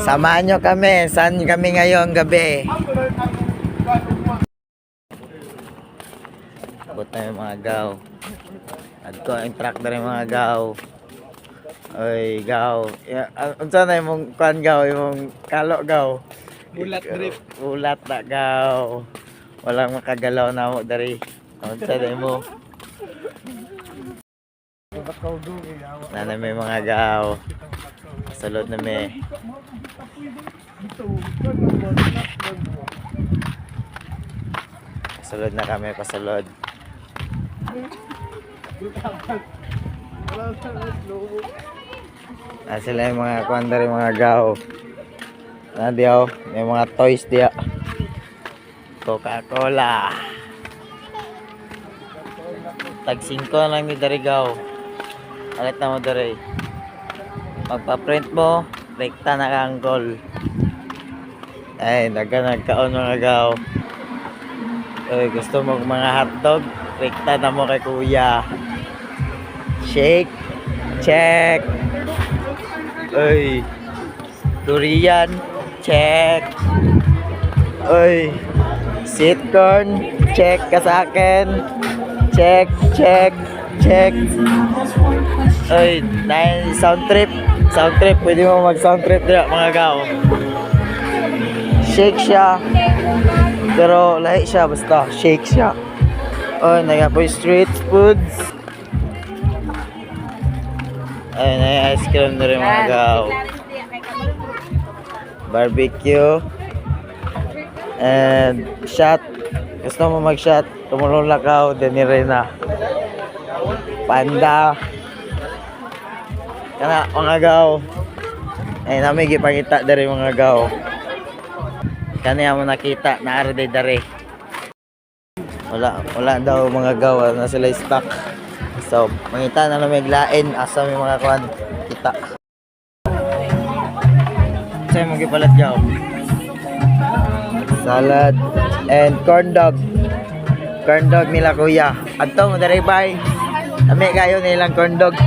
Samahan nyo kami. Saan kami ngayong gabi? Abot na yung mga gaw. At ko ang truck na rin mga gaw. Oy, gaw. Ang sana yung kuhan gaw, yung kalo gaw. Bulat drip. Bulat na gaw. Walang makagalaw na mo dari. Ang sana mo. Nana may mga gaw. Salod na may. Pasalod na kami, pasalod. Sila yung mga kwanda rin mga gaw. Diyaw, may mga toys diya. Coca-Cola. Tag 5 lang ni dari gaw. Alit na mo dari. Magpa-print mo, rekta na kangkol. Ay, nagkaon mga gaw. Ay, gusto mo mga hotdog? Rekta na mo kay kuya. Shake. Check. Ay. Durian. Check. Ay. Sweet corn. Check ka sa akin. Check. Check. Check. Ay. Sound trip. Sound trip. Pwede mo mag sound trip dira mga gaw. Shake siya. Pero lahi siya basta shake siya. Oh, nagapoy street foods. Ay, na ice cream na rin mga gaw. Barbecue. And shot. Gusto mo mag-shot? Tumulong lakaw. Denire na. Panda. Kana mga gaw. Ay, namin gipangita dari mga gaw. Kaniya mo nakita na arday dari. Wala daw mga gawa na sila stock. So, mangita na may lain asa may mga kuan kita. Say mo gipalat gaw. Salad and corn dog. Corn dog nila kuya. Adto mo dari bay. Ami kayo nilang corn dog.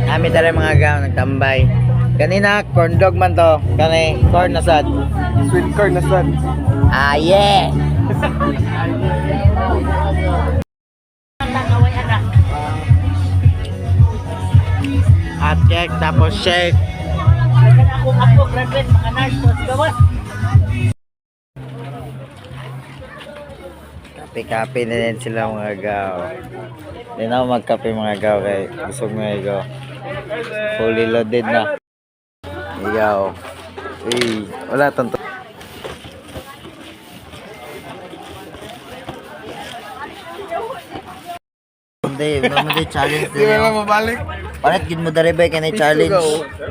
Ami dari mga gaw nagtambay. Kanina, corn dog man to. Kani, corn na sad. Sweet corn na sad. Ah, yeah! Hot cake, tapos shake. Ako, graduate, mga nurse, gawas. Kape-kape na din sila mga gaw. Hindi na ako magkape mga gaw kay gusto mo mga gaw. Fully loaded na. Ikaw. Uy, wala tanto. Hindi challenge Di din. na lang mabalik. Palit gid mo dari ba kay challenge.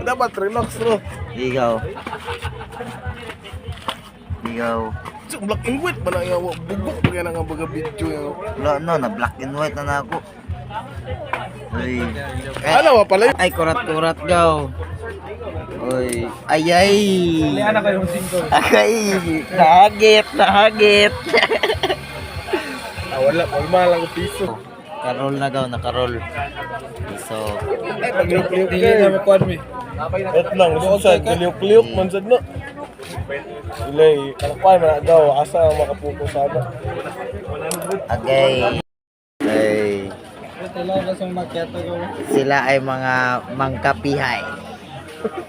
Dapat relax bro. Ikaw. Ikaw. So, black and white ba na yung bubuk pa kaya nga baga video yung... Wala no, na black and white na ako. Uy. Ano ba pala yun? Ay, kurat-kurat gaw. Uy. Ay. Lihan na kayong 5. Ay, nahagit. Wala, lang piso. Karol na gaw, nakarol. So, Ay, pag-liuk-liuk ka. Hindi na makuhan mo eh. Et lang, usad, liuk-liuk man sad no. Ilay, kalakpan man agaw, asa makapupo sana. agay. Ay. Sila ay mga mangkapihay.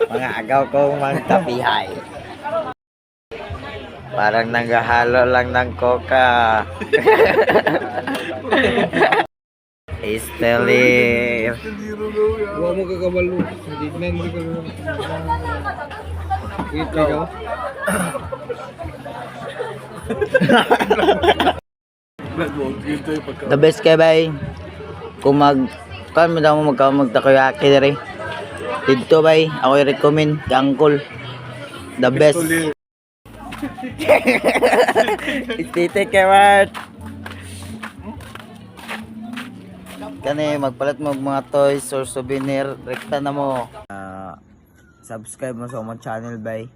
Mga agaw kong mangkapihay. Parang nanggahalo lang ng coca. Estelir. Huwag mo kakabalo. Hindi na hindi ka ikaw. The best kay bay. Kung kan mo daw magtakoyaki diri. Dito bay, ako i-recommend kangkol. The best. Istite kay Mart. Kani magpalit mo mga toys or souvenir, rekta na mo. Subscribe mo sa among channel bay.